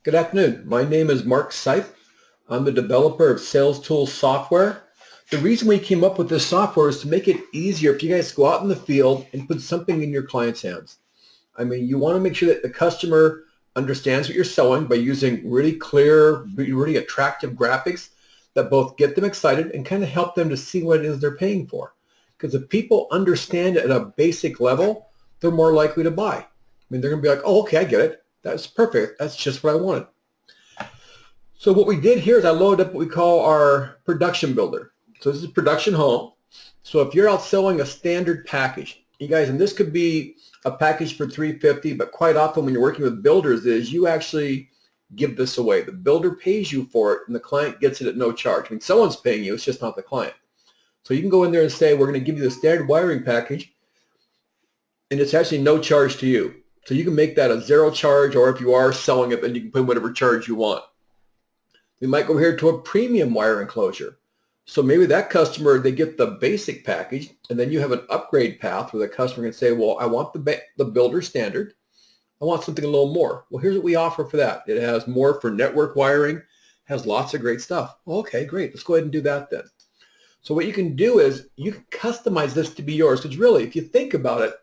Good afternoon. My name is Mark Seif. I'm the developer of Salez Toolz software. The reason we came up with this software is to make it easier for you guys to go out in the field and put something in your client's hands. I mean, you want to make sure that the customer understands what you're selling by using really clear, really attractive graphics that both get them excited and kind of help them to see what it is they're paying for. Because if people understand at a basic level, they're more likely to buy. I mean, they're going to be like, oh, okay, I get it. That's perfect. That's just what I wanted. So what we did here is I loaded up what we call our production builder. So this is production home. So if you're out selling a standard package, you guys, and this could be a package for $350, but quite often when you're working with builders is you actually give this away. The builder pays you for it and the client gets it at no charge. I mean, someone's paying you, it's just not the client. So you can go in there and say, we're going to give you the standard wiring package and it's actually no charge to you. So you can make that a zero charge, or if you are selling it, then you can put whatever charge you want. We might go here to a premium wire enclosure. So maybe that customer, they get the basic package, and then you have an upgrade path where the customer can say, well, I want the builder standard. I want something a little more. Well, here's what we offer for that. It has more for network wiring, has lots of great stuff. Well, okay, great. Let's go ahead and do that then. So what you can do is you can customize this to be yours, because really, if you think about it,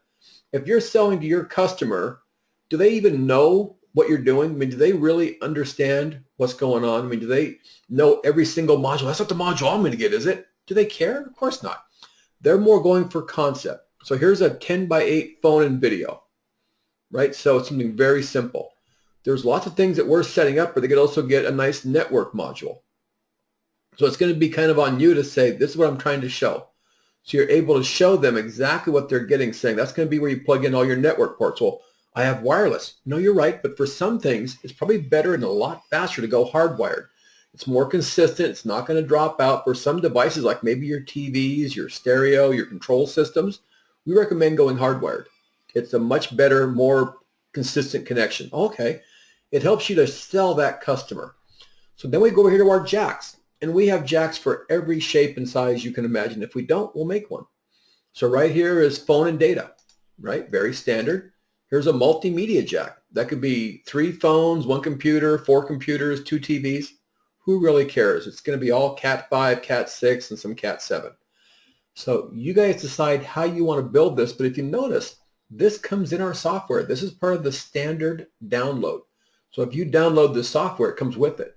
if you're selling to your customer, do they even know what you're doing? I mean, do they really understand what's going on? I mean, do they know every single module? That's not the module I'm going to get, is it? Do they care? Of course not. They're more going for concept. So here's a 10x8 phone and video, right? So it's something very simple. There's lots of things that we're setting up, but they could also get a nice network module. So it's going to be kind of on you to say, this is what I'm trying to show. So you're able to show them exactly what they're getting, saying that's going to be where you plug in all your network ports. Well, I have wireless. No, you're right, but for some things, it's probably better and a lot faster to go hardwired. It's more consistent. It's not going to drop out. For some devices, like maybe your TVs, your stereo, your control systems, we recommend going hardwired. It's a much better, more consistent connection. Okay, it helps you to sell that customer. So then we go over here to our jacks. And we have jacks for every shape and size you can imagine. If we don't, we'll make one. So right here is phone and data, right? Very standard. Here's a multimedia jack. That could be 3 phones, 1 computer, 4 computers, 2 TVs. Who really cares? It's going to be all Cat 5, Cat 6, and some Cat 7. So you guys decide how you want to build this. But if you notice, this comes in our software. This is part of the standard download. So if you download the software, it comes with it.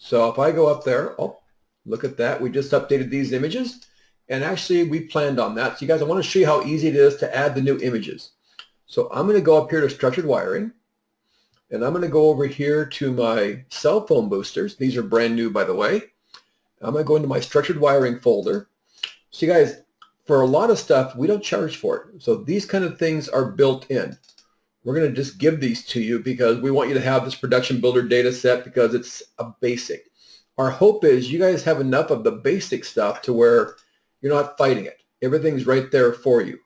So if I go up there, oh, look at that. We just updated these images. And actually, we planned on that. So you guys, I want to show you how easy it is to add the new images. So I'm going to go up here to structured wiring. And I'm going to go over here to my cell phone boosters. These are brand new, by the way. I'm going to go into my structured wiring folder. So you guys, for a lot of stuff, we don't charge for it. So these kind of things are built in. We're going to just give these to you because we want you to have this production builder data set because it's a basic. Our hope is you guys have enough of the basic stuff to where you're not fighting it. Everything's right there for you.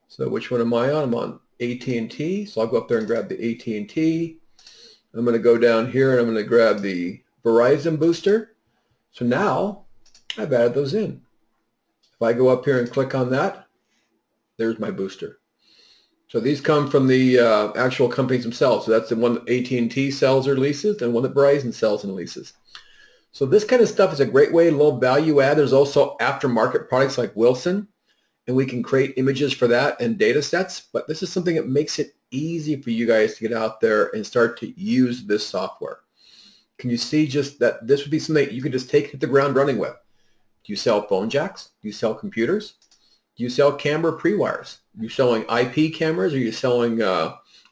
So which one am I on? I'm on AT&T. So I'll go up there and grab the AT&T. I'm going to go down here and I'm going to grab the Verizon booster. So now I've added those in. If I go up here and click on that, there's my booster. So these come from the actual companies themselves. So that's the one that AT&T sells or leases and one that Verizon sells and leases. So this kind of stuff is a great way, low value add. There's also aftermarket products like Wilson, and we can create images for that and data sets. But this is something that makes it easy for you guys to get out there and start to use this software. Can you see just that this would be something you could just take hit the ground running with? Do you sell phone jacks? Do you sell computers? Do you sell camera pre-wires? Are you selling IP cameras? Are you selling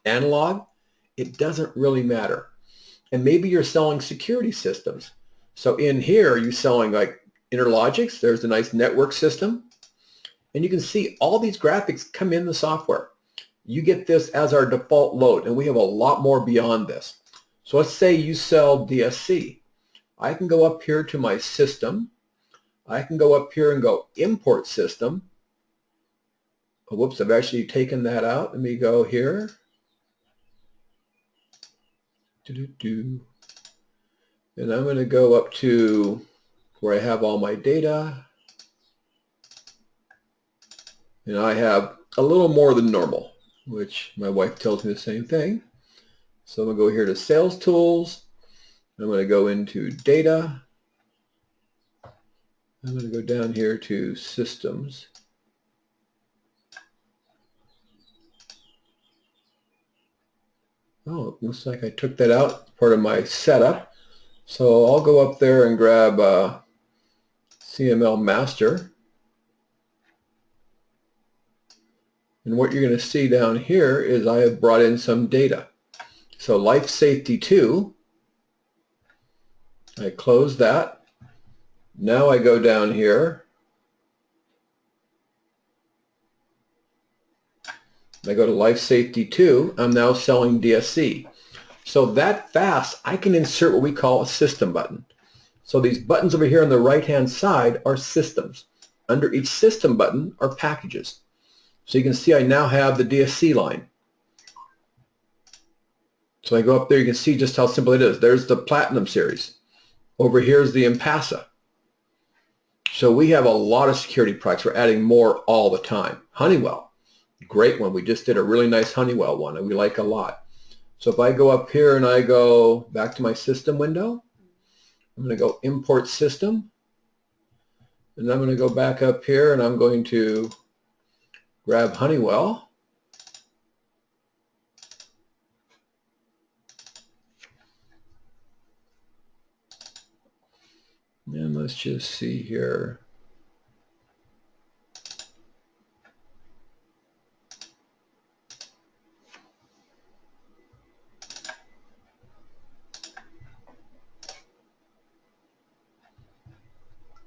analog? It doesn't really matter. And maybe you're selling security systems. So in here, are you selling like Interlogics? There's a nice network system. And you can see all these graphics come in the software. You get this as our default load, and we have a lot more beyond this. So let's say you sell DSC. I can go up here to my system. I can go up here and go import system. Oh, whoops, I've actually taken that out. Let me go here. And I'm going to go up to where I have all my data. And I have a little more than normal, which my wife tells me the same thing. So I'm going to go here to Salez Toolz. I'm going to go into Data. I'm going to go down here to Systems. Oh, it looks like I took that out, part of my setup. So I'll go up there and grab CML Master. And what you're going to see down here is I have brought in some data. So Life Safety 2, I close that. Now I go down here. I go to Life Safety 2. I'm now selling DSC. So that fast, I can insert what we call a system button. So these buttons over here on the right-hand side are systems. Under each system button are packages. So you can see I now have the DSC line. So I go up there, you can see just how simple it is. There's the Platinum series. Over here is the Impasa. So we have a lot of security products. We're adding more all the time. Honeywell, great one. We just did a really nice Honeywell one and we like a lot. So if I go up here and I go back to my system window, I'm going to go import system. And I'm going to go back up here and I'm going to grab Honeywell. And let's just see here.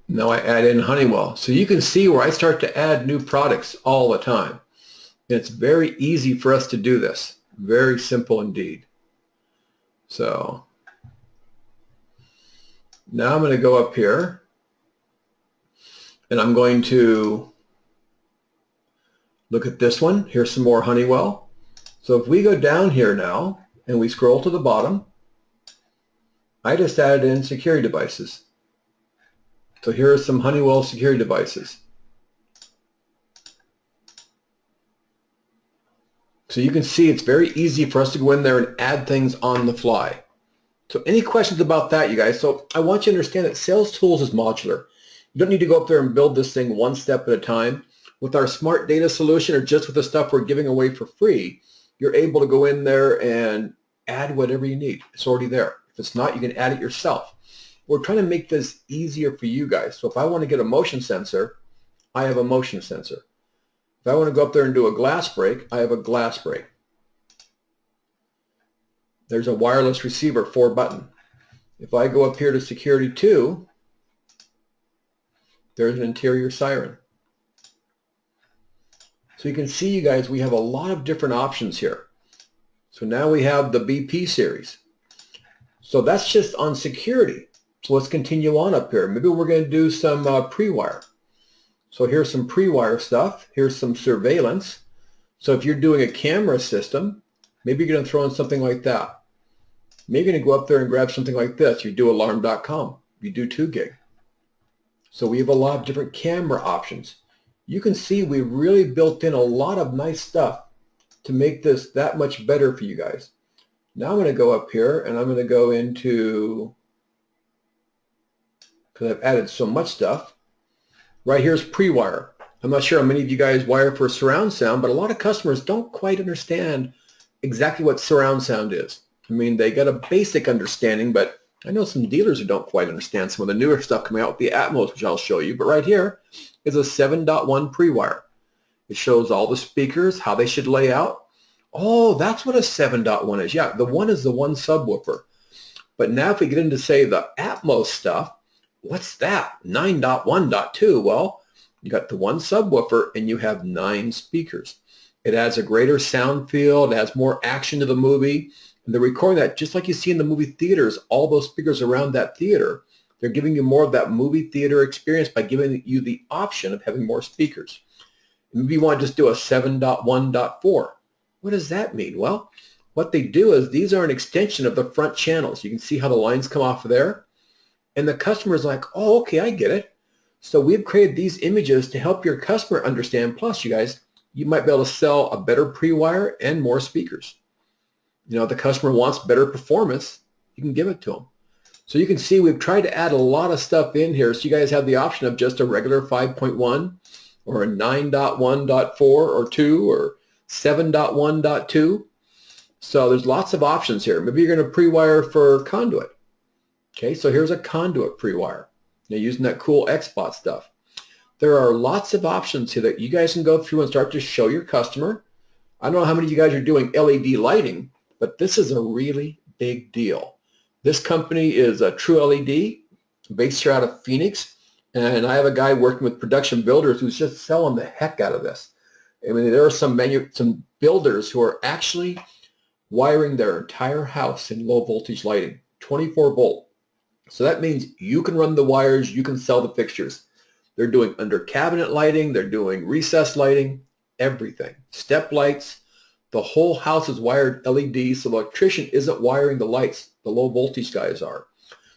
Now I add in Honeywell. So you can see where I start to add new products all the time. And it's very easy for us to do this. Very simple indeed. So now I'm going to go up here and I'm going to look at this one. Here's some more Honeywell. So if we go down here now and we scroll to the bottom, I just added in security devices. So here are some Honeywell security devices. So you can see it's very easy for us to go in there and add things on the fly. So any questions about that, you guys? So I want you to understand that Salez Toolz is modular. You don't need to go up there and build this thing one step at a time. With our smart data solution or just with the stuff we're giving away for free, you're able to go in there and add whatever you need. It's already there. If it's not, you can add it yourself. We're trying to make this easier for you guys. So if I want to get a motion sensor, I have a motion sensor. If I want to go up there and do a glass break, I have a glass break. There's a wireless receiver, 4-button. If I go up here to Security 2, there's an interior siren. So you can see, you guys, we have a lot of different options here. So now we have the BP series. So that's just on security. So let's continue on up here. Maybe we're going to do some pre-wire. So here's some pre-wire stuff. Here's some surveillance. So if you're doing a camera system, maybe you're going to throw in something like that. Maybe you're going to go up there and grab something like this. You do alarm.com. You do 2 gig. So we have a lot of different camera options. You can see we've really built in a lot of nice stuff to make this that much better for you guys. Now I'm going to go up here and I'm going to go into, because I've added so much stuff. Right here's pre-wire. I'm not sure how many of you guys wire for surround sound, but a lot of customers don't quite understand exactly what surround sound is. I mean, they got a basic understanding, but I know some dealers who don't quite understand some of the newer stuff coming out with the Atmos, which I'll show you. But right here is a 7.1 pre-wire. It shows all the speakers, how they should lay out. Oh, that's what a 7.1 is. Yeah, the one is the one subwoofer. But now if we get into, say, the Atmos stuff, what's that? 9.1.2. Well, you got the one subwoofer and you have 9 speakers. It adds a greater sound field. It adds more action to the movie. And they're recording that just like you see in the movie theaters, all those speakers around that theater. They're giving you more of that movie theater experience by giving you the option of having more speakers. Maybe you want to just do a 7.1.4. What does that mean? Well, what they do is these are an extension of the front channels. You can see how the lines come off of there. And the customer is like, oh, okay, I get it. So we've created these images to help your customer understand. Plus, you guys, you might be able to sell a better pre-wire and more speakers. You know, if the customer wants better performance, you can give it to them. So you can see we've tried to add a lot of stuff in here, so you guys have the option of just a regular 5.1 or a 9.1.4 or 2 or 7.1.2. So there's lots of options here. Maybe you're going to pre-wire for conduit. Okay, so here's a conduit pre-wire. Now using that cool XBot stuff. There are lots of options here that you guys can go through and start to show your customer. I don't know how many of you guys are doing LED lighting, but this is a really big deal. This company is a True LED, based here out of Phoenix, and I have a guy working with production builders who's just selling the heck out of this. I mean, there are some builders who are actually wiring their entire house in low voltage lighting, 24 volt. So that means you can run the wires, you can sell the fixtures. They're doing under cabinet lighting, they're doing recessed lighting, everything. Step lights, the whole house is wired LED, so the electrician isn't wiring the lights, the low voltage guys are.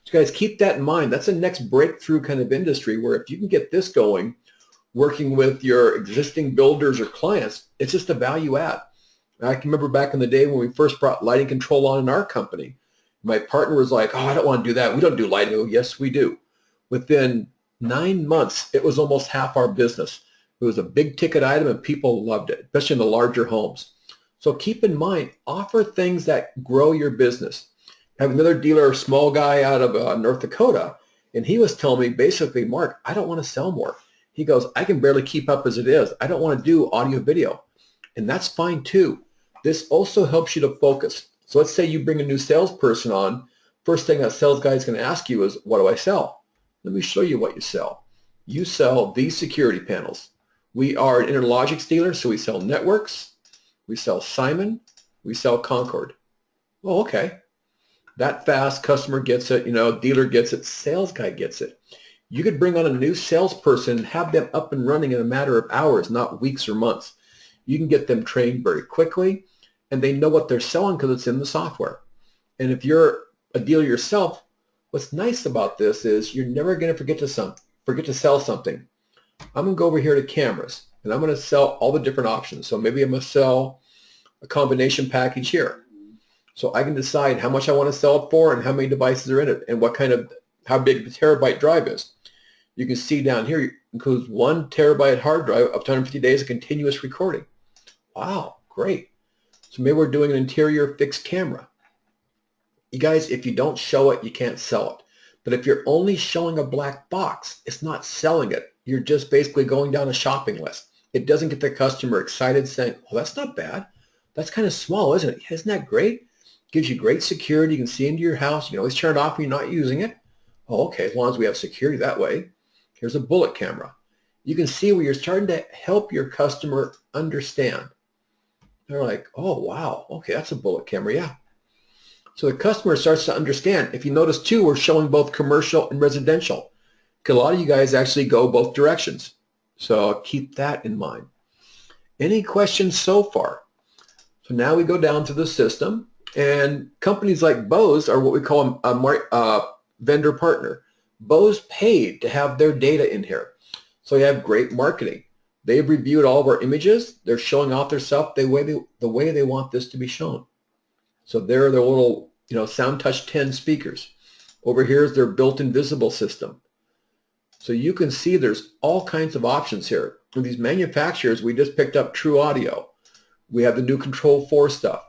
So guys, keep that in mind. That's the next breakthrough kind of industry where if you can get this going, working with your existing builders or clients, it's just a value add. I can remember back in the day when we first brought lighting control on in our company, my partner was like, oh, I don't want to do that. We don't do lighting. Oh, yes, we do. Within 9 months, it was almost half our business. It was a big ticket item and people loved it, especially in the larger homes. So keep in mind, offer things that grow your business. I have another dealer, a small guy out of North Dakota, and he was telling me basically, Mark, I don't want to sell more. He goes, I can barely keep up as it is. I don't want to do audio video. And that's fine too. This also helps you to focus. So let's say you bring a new salesperson on. First thing that sales guy is going to ask you is, what do I sell? Let me show you what you sell. You sell these security panels. We are an Interlogix dealer, so we sell networks, we sell Simon, we sell Concord. Oh, okay. That fast, customer gets it, dealer gets it, sales guy gets it. You could bring on a new salesperson and have them up and running in a matter of hours, not weeks or months. You can get them trained very quickly, and they know what they're selling because it's in the software. And if you're a dealer yourself, what's nice about this is you're never going to forget to sell something. I'm going to go over here to cameras, and I'm going to sell all the different options. So maybe I'm going to sell a combination package here. So I can decide how much I want to sell it for and how many devices are in it and how big the terabyte drive is. You can see down here, it includes 1 terabyte hard drive up to 150 days of continuous recording. Wow, great. So maybe we're doing an interior fixed camera. You guys, if you don't show it, you can't sell it. But if you're only showing a black box, it's not selling it. You're just basically going down a shopping list. It doesn't get the customer excited saying, oh, that's not bad. That's kind of small, isn't it? Isn't that great? Gives you great security. You can see into your house. You can always turn it off when you're not using it. Oh, okay, as long as we have security that way. Here's a bullet camera. You can see where you're starting to help your customer understand. They're like, oh, wow, okay, that's a bullet camera, yeah. So the customer starts to understand. If you notice too, we're showing both commercial and residential, because a lot of you guys actually go both directions. So keep that in mind. Any questions so far? So now we go down to the system, and companies like Bose are what we call a vendor partner. Bose paid to have their data in here. So you have great marketing. They've reviewed all of our images. They're showing off their stuff the way they want this to be shown. So there are their little, SoundTouch 10 speakers. Over here is their built-in visible system. So you can see there's all kinds of options here. For these manufacturers, we just picked up True Audio. We have the new Control 4 stuff.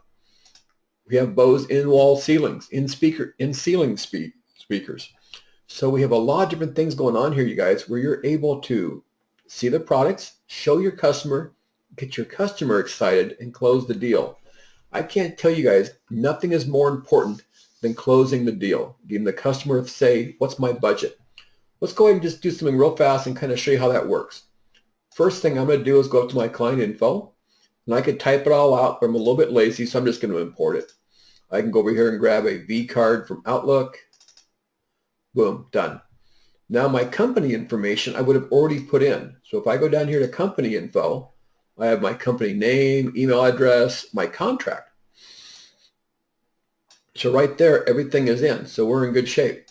We have Bose in-wall ceilings, in-ceiling speakers. So we have a lot of different things going on here, you guys, where you're able to see the products, show your customer, get your customer excited, and close the deal. I can't tell you guys, nothing is more important than closing the deal, getting the customer to say, what's my budget? Let's go ahead and just do something real fast and kind of show you how that works. First thing I'm going to do is go up to my client info, and I could type it all out, but I'm a little bit lazy, so I'm just going to import it. I can go over here and grab a V card from Outlook. Boom, done. Now my company information I would have already put in. So if I go down here to company info, I have my company name, email address, my contract. So right there, everything is in. So we're in good shape.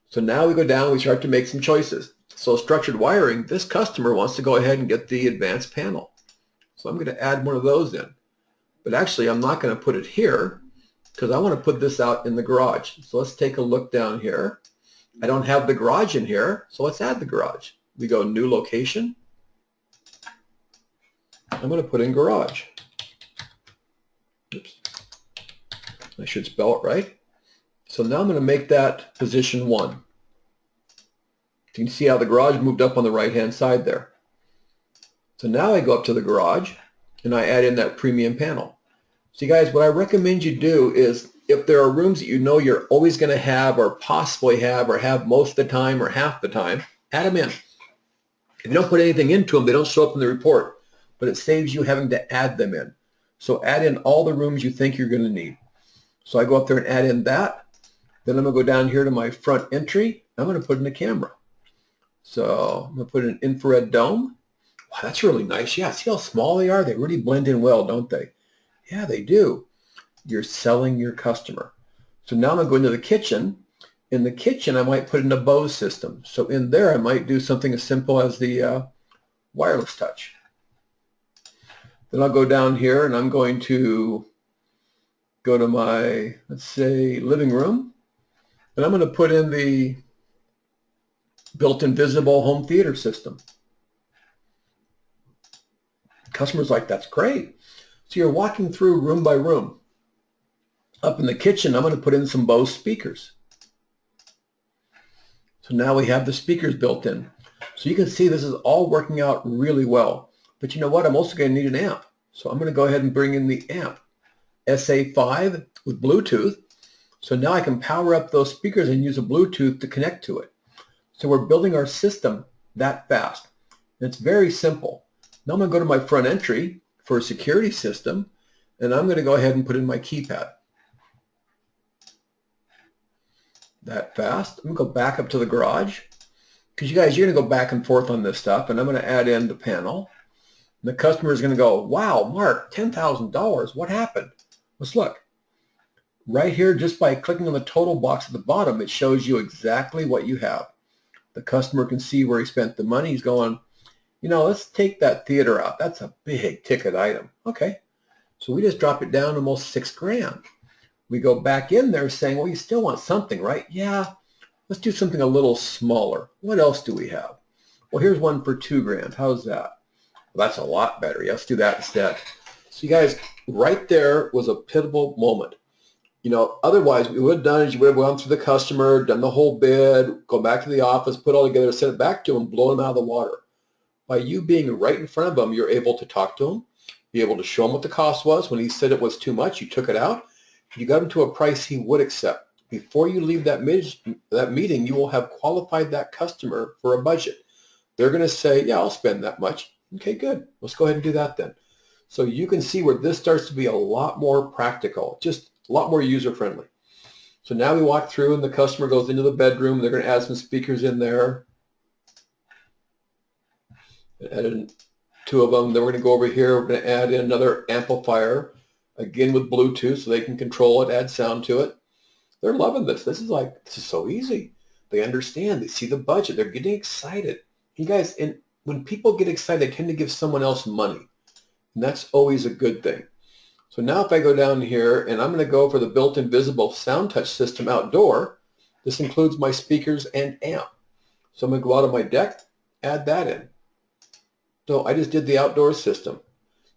So now we go down, we start to make some choices. So structured wiring, this customer wants to go ahead and get the advanced panel. So I'm going to add one of those in. But actually, I'm not going to put it here. because I want to put this out in the garage. So let's take a look down here. I don't have the garage in here, so let's add the garage. We go new location. I'm going to put in garage. Oops. I should spell it right. So now I'm going to make that position 1. You can see how the garage moved up on the right-hand side there. So now I go up to the garage and I add in that premium panel. So you guys, what I recommend you do is if there are rooms that you know you're always going to have or possibly have or have most of the time or half the time, add them in. If you don't put anything into them, they don't show up in the report, but it saves you having to add them in. So add in all the rooms you think you're going to need. So I go up there and add in that. Then I'm going to go down here to my front entry. I'm going to put in a camera. So I'm going to put in an infrared dome. Wow, that's really nice. Yeah, see how small they are? They really blend in well, don't they? Yeah, they do. You're selling your customer. So now I'm going to go into the kitchen. In the kitchen, I might put in a Bose system. So in there, I might do something as simple as the wireless touch. Then I'll go down here and I'm going to go to my, let's say, living room. And I'm going to put in the built-in visible home theater system. Customers like, that's great. So you're walking through room by room. Up in the kitchen, I'm going to put in some Bose speakers. So now we have the speakers built in. So you can see this is all working out really well. But you know what? I'm also going to need an amp. So I'm going to go ahead and bring in the amp. SA5 with Bluetooth. So now I can power up those speakers and use a Bluetooth to connect to it. So we're building our system that fast. And it's very simple. Now I'm going to go to my front entry for a security system, and I'm going to go ahead and put in my keypad. That fast. I'm going to go back up to the garage, because you guys, you're going to go back and forth on this stuff, and I'm going to add in the panel. And the customer is going to go, wow, Mark, $10,000, what happened? Let's look. Right here, just by clicking on the total box at the bottom, it shows you exactly what you have. The customer can see where he spent the money. He's going, you know, let's take that theater out. That's a big ticket item. Okay. So we just drop it down almost $6,000. We go back in there saying, well, you still want something, right? Yeah. Let's do something a little smaller. What else do we have? Well, here's one for $2,000. How's that? Well, that's a lot better. Yeah, let's do that instead. So you guys, right there was a pivotal moment. You know, otherwise what we would have done is you would have gone through the customer, done the whole bid, go back to the office, put it all together, send it back to them, blow them out of the water. By you being right in front of them, you're able to talk to him, be able to show him what the cost was. When he said it was too much, you took it out. You got him to a price he would accept. Before you leave that meeting, you will have qualified that customer for a budget. They're going to say, yeah, I'll spend that much. Okay, good. Let's go ahead and do that then. So you can see where this starts to be a lot more practical, just a lot more user-friendly. So now we walk through and the customer goes into the bedroom. They're going to add some speakers in there. Add in 2 of them. Then we're going to go over here. We're going to add in another amplifier, again with Bluetooth, so they can control it, add sound to it. They're loving this. This is so easy. They understand. They see the budget. They're getting excited. You guys, and when people get excited, they tend to give someone else money. And that's always a good thing. So now if I go down here, and I'm going to go for the built-in visible sound touch system outdoor, this includes my speakers and amp. So I'm going to go out on my deck, add that in. So I just did the outdoor system.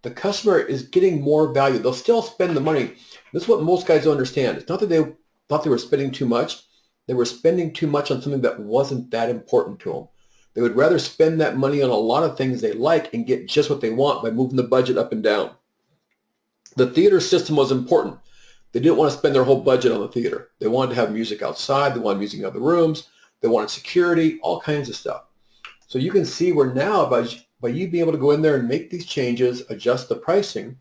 The customer is getting more value. They'll still spend the money. This is what most guys don't understand. It's not that they thought they were spending too much. They were spending too much on something that wasn't that important to them. They would rather spend that money on a lot of things they like and get just what they want by moving the budget up and down. The theater system was important. They didn't want to spend their whole budget on the theater. They wanted to have music outside. They wanted music in other rooms. They wanted security, all kinds of stuff. So you can see where now, by you being able to go in there and make these changes, adjust the pricing,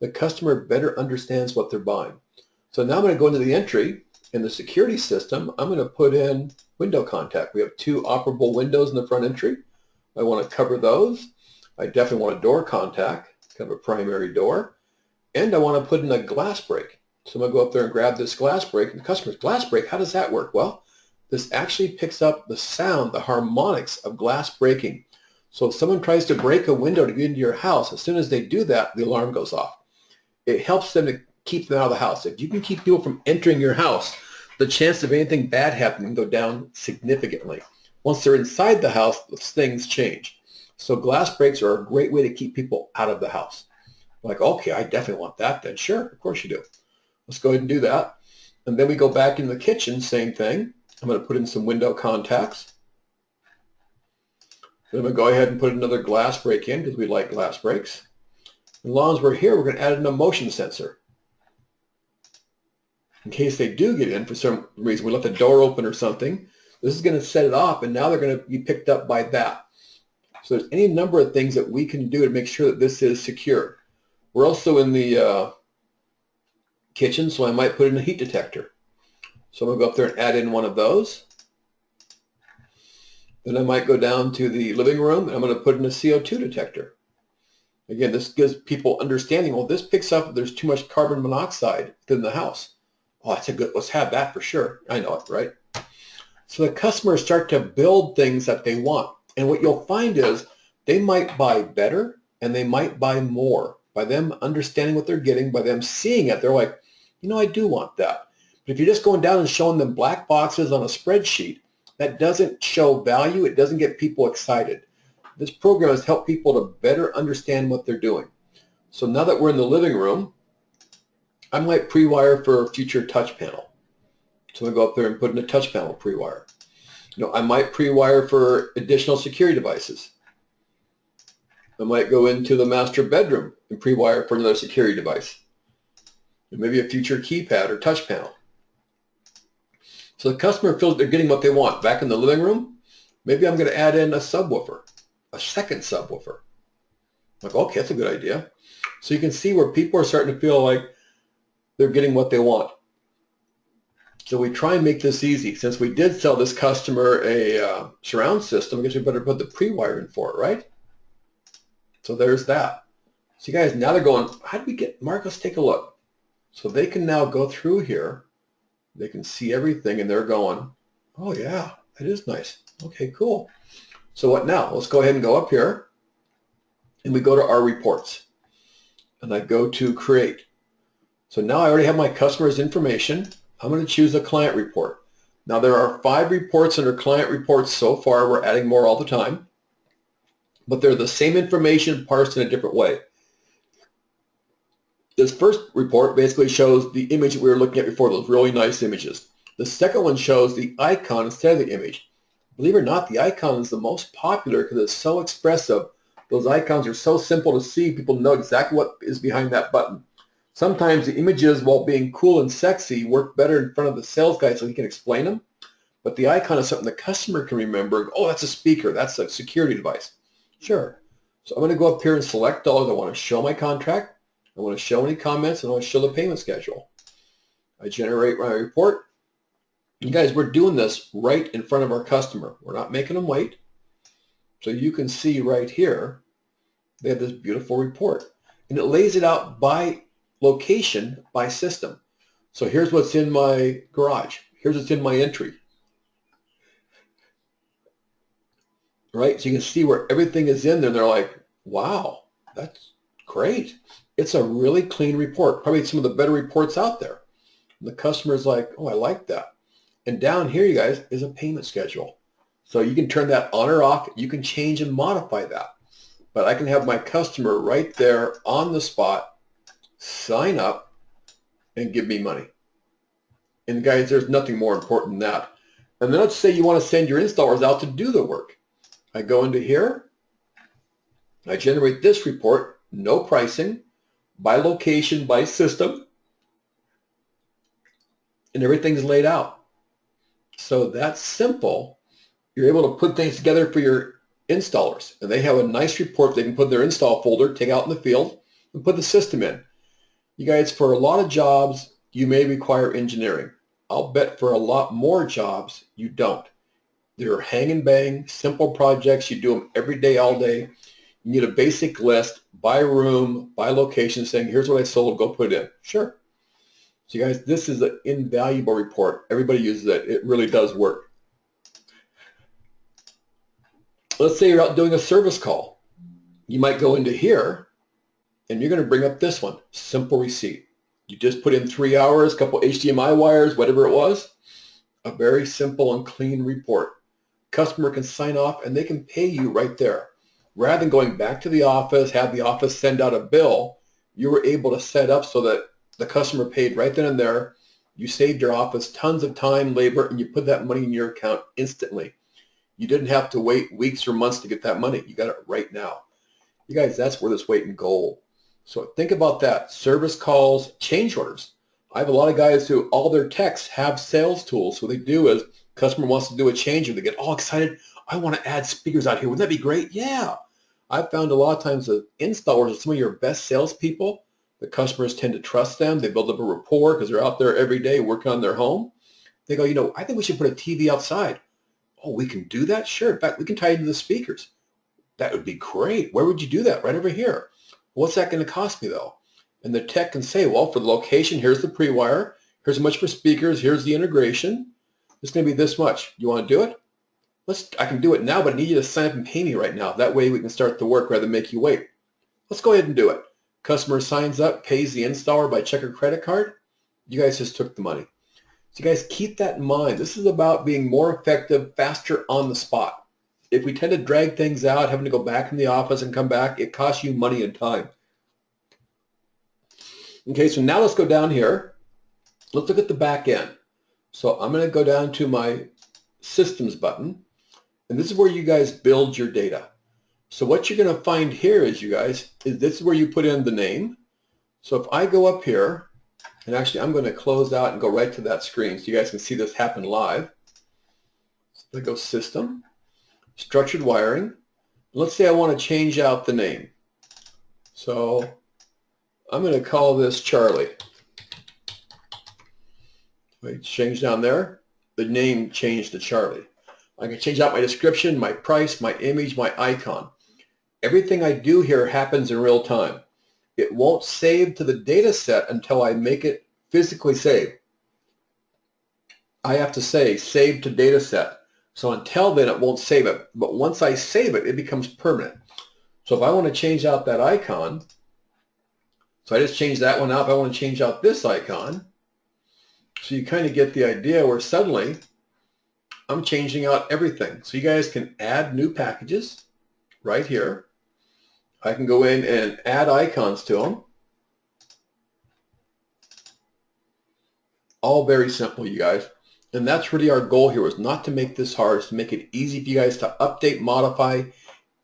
the customer better understands what they're buying. So now I'm going to go into the entry. In the security system, I'm going to put in window contact. We have 2 operable windows in the front entry. I want to cover those. I definitely want a door contact, kind of a primary door. And I want to put in a glass break. So I'm going to go up there and grab this glass break. And the customer's glass break, how does that work? Well, this actually picks up the sound, the harmonics of glass breaking. So if someone tries to break a window to get into your house, as soon as they do that, the alarm goes off. It helps them to keep them out of the house. If you can keep people from entering your house, the chance of anything bad happening go down significantly. Once they're inside the house, things change. So glass breaks are a great way to keep people out of the house. Like, okay, I definitely want that then. Sure, of course you do. Let's go ahead and do that. And then we go back in the kitchen, same thing. I'm going to put in some window contacts. Then I'm going to go ahead and put another glass break in because we like glass breaks. As long as we're here, we're going to add in a motion sensor. In case they do get in for some reason, we left the door open or something, this is going to set it off, and now they're going to be picked up by that. So there's any number of things that we can do to make sure that this is secure. We're also in the kitchen, so I might put in a heat detector. So I'm going to go up there and add in one of those. Then I might go down to the living room, and I'm going to put in a CO2 detector. Again, this gives people understanding, well, this picks up if there's too much carbon monoxide within the house. Oh, that's a good, let's have that for sure. I know it, right? So the customers start to build things that they want. And what you'll find is they might buy better and they might buy more. By them understanding what they're getting, by them seeing it, they're like, you know, I do want that. But if you're just going down and showing them black boxes on a spreadsheet, that doesn't show value. It doesn't get people excited. This program has helped people to better understand what they're doing. So now that we're in the living room, I might pre-wire for a future touch panel. So I go up there and put in a touch panel pre-wire. You know, I might pre-wire for additional security devices. I might go into the master bedroom and pre-wire for another security device. And maybe a future keypad or touch panel. So the customer feels they're getting what they want. Back in the living room, maybe I'm going to add in a subwoofer, a second subwoofer. Like, okay, that's a good idea. So you can see where people are starting to feel like they're getting what they want. So we try and make this easy. Since we did sell this customer a surround system, I guess we better put the pre-wire in for it, right? So there's that. So you guys, now they're going, how did we get, Mark, let's take a look. So they can now go through here. They can see everything and they're going, oh yeah, that is nice. Okay, cool. So what now? Let's go ahead and go up here and we go to our reports. And I go to create. So now I already have my customer's information. I'm going to choose a client report. Now there are 5 reports under client reports so far. We're adding more all the time. But they're the same information parsed in a different way. This first report basically shows the image that we were looking at before, those really nice images. The second one shows the icon instead of the image. Believe it or not, the icon is the most popular because it's so expressive. Those icons are so simple to see. People know exactly what is behind that button. Sometimes the images, while being cool and sexy, work better in front of the sales guy so he can explain them. But the icon is something the customer can remember. Oh, that's a speaker. That's a security device. Sure. So I'm going to go up here and select dollars. I want to show my contract. I want to show any comments, and I want to show the payment schedule. I generate my report. You guys, we're doing this right in front of our customer. We're not making them wait. So you can see right here, they have this beautiful report. And it lays it out by location, by system. So here's what's in my garage. Here's what's in my entry. Right? So you can see where everything is in there. And they're like, wow, that's great. It's a really clean report, probably some of the better reports out there. And the customer's like, oh, I like that. And down here, you guys, is a payment schedule. So you can turn that on or off. You can change and modify that. But I can have my customer right there on the spot, sign up, and give me money. And guys, there's nothing more important than that. And then let's say you want to send your installers out to do the work. I go into here. I generate this report, no pricing, by location, by system, and everything's laid out. So that's simple. You're able to put things together for your installers, and they have a nice report they can put in their install folder, take out in the field, and put the system in. You guys, for a lot of jobs, you may require engineering. I'll bet for a lot more jobs, you don't. They're hang and bang, simple projects. You do them every day, all day. You need a basic list by room, by location, saying, here's what I sold, go put it in. Sure. So you guys, this is an invaluable report. Everybody uses it. It really does work. Let's say you're out doing a service call. You might go into here, and you're going to bring up this one, simple receipt. You just put in 3 hours, a couple HDMI wires, whatever it was. A very simple and clean report. Customer can sign off and they can pay you right there. Rather than going back to the office, have the office send out a bill, you were able to set up so that the customer paid right then and there. You saved your office tons of time, labor, and you put that money in your account instantly. You didn't have to wait weeks or months to get that money. You got it right now. You guys, that's worth its weight in gold. So think about that. Service calls, change orders. I have a lot of guys who all their techs have Salez Toolz. So what they do is customer wants to do a change and they get all excited. I want to add speakers out here. Wouldn't that be great? Yeah. I've found a lot of times that installers are some of your best salespeople. The customers tend to trust them. They build up a rapport because they're out there every day working on their home. They go, you know, I think we should put a TV outside. Oh, we can do that? Sure. In fact, we can tie it to the speakers. That would be great. Where would you do that? Right over here. What's that going to cost me though? And the tech can say, well, for the location, here's the pre-wire. Here's how much for speakers. Here's the integration. It's going to be this much. You want to do it? I can do it now, but I need you to sign up and pay me right now. That way we can start the work rather than make you wait. Let's go ahead and do it. Customer signs up, pays the installer by check or credit card. You guys just took the money. So you guys keep that in mind. This is about being more effective, faster on the spot. If we tend to drag things out, having to go back in the office and come back, it costs you money and time. Okay, so now let's go down here. Let's look at the back end. So I'm going to go down to my systems button. And this is where you guys build your data. So what you're going to find here is, you guys, is this is where you put in the name. So if I go up here, and actually I'm going to close out and go right to that screen so you guys can see this happen live. So I go System, Structured Wiring. Let's say I want to change out the name. So I'm going to call this Charlie. Wait, change down there. The name changed to Charlie. I can change out my description, my price, my image, my icon. Everything I do here happens in real time. It won't save to the data set until I make it physically save. I have to say save to data set. So until then it won't save it. But once I save it, it becomes permanent. So if I want to change out that icon, so I just changed that one out. If I want to change out this icon, so you kind of get the idea where suddenly I'm changing out everything. So you guys can add new packages right here. I can go in and add icons to them. All very simple, you guys. And that's really our goal here, is not to make this hard, it's to make it easy for you guys to update, modify.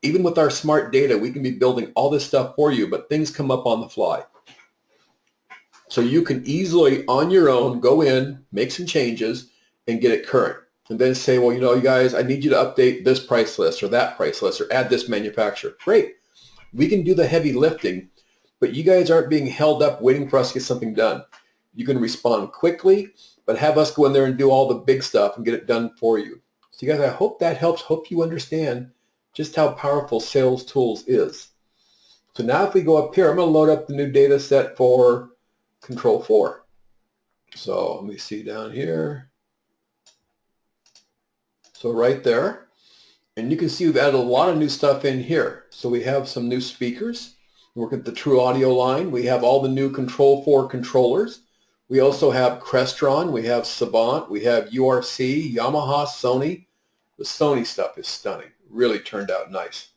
Even with our smart data, we can be building all this stuff for you, but things come up on the fly. So you can easily, on your own, go in, make some changes, and get it current. And then say, well, you know, you guys, I need you to update this price list or that price list or add this manufacturer. Great. We can do the heavy lifting, but you guys aren't being held up waiting for us to get something done. You can respond quickly, but have us go in there and do all the big stuff and get it done for you. So you guys, I hope that helps. Hope you understand just how powerful Salez Toolz is. So now if we go up here, I'm going to load up the new data set for Control 4. So let me see down here. So right there, and you can see we've added a lot of new stuff in here. So we have some new speakers. Work at the True Audio line. We have all the new Control 4 controllers. We also have Crestron. We have Savant. We have URC, Yamaha, Sony. The Sony stuff is stunning. Really turned out nice.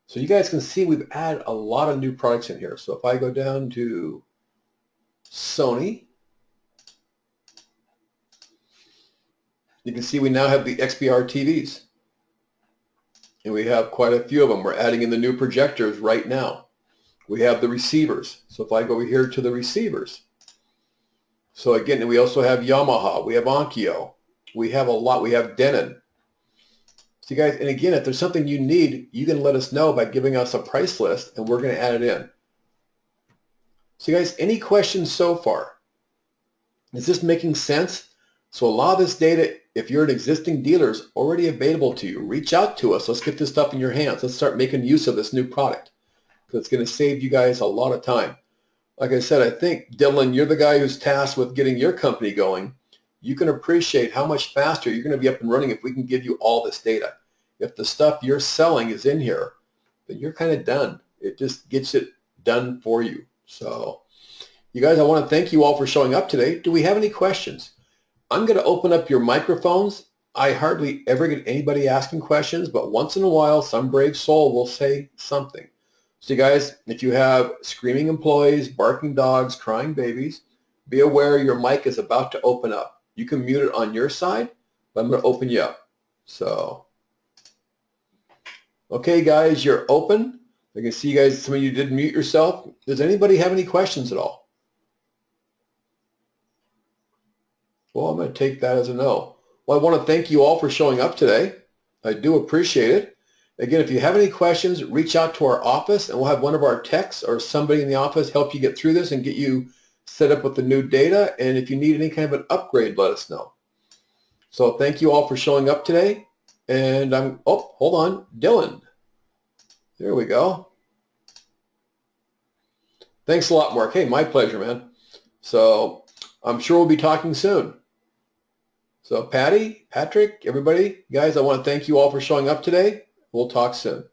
So you guys can see we've added a lot of new products in here. So if I go down to Sony, you can see we now have the XBR TVs. And we have quite a few of them. We're adding in the new projectors right now. We have the receivers. So if I go over here to the receivers. So again, we also have Yamaha. We have Onkyo. We have a lot. We have Denon. So you guys, and again, if there's something you need, you can let us know by giving us a price list, and we're going to add it in. So you guys, any questions so far? Is this making sense? So a lot of this data, if you're an existing dealer, is already available to you. Reach out to us. Let's get this stuff in your hands. Let's start making use of this new product, because it's going to save you guys a lot of time. Like I said, I think, Dylan, you're the guy who's tasked with getting your company going. You can appreciate how much faster you're going to be up and running if we can give you all this data. If the stuff you're selling is in here, then you're kind of done. It just gets it done for you. So You guys, I want to thank you all for showing up today. Do we have any questions? I'm going to open up your microphones. I hardly ever get anybody asking questions, but once in a while, some brave soul will say something. So you guys, if you have screaming employees, barking dogs, crying babies, be aware your mic is about to open up. You can mute it on your side, but I'm going to open you up. So, okay, guys, you're open. I can see you guys, some of you did mute yourself. Does anybody have any questions at all? Well, I'm going to take that as a no. Well, I want to thank you all for showing up today. I do appreciate it. Again, if you have any questions, reach out to our office and we'll have one of our techs or somebody in the office help you get through this and get you set up with the new data. And if you need any kind of an upgrade, let us know. So thank you all for showing up today. And hold on, Dylan. There we go. Thanks a lot, Mark. Hey, my pleasure, man. So I'm sure we'll be talking soon. So Patty, Patrick, everybody, guys, I want to thank you all for showing up today. We'll talk soon.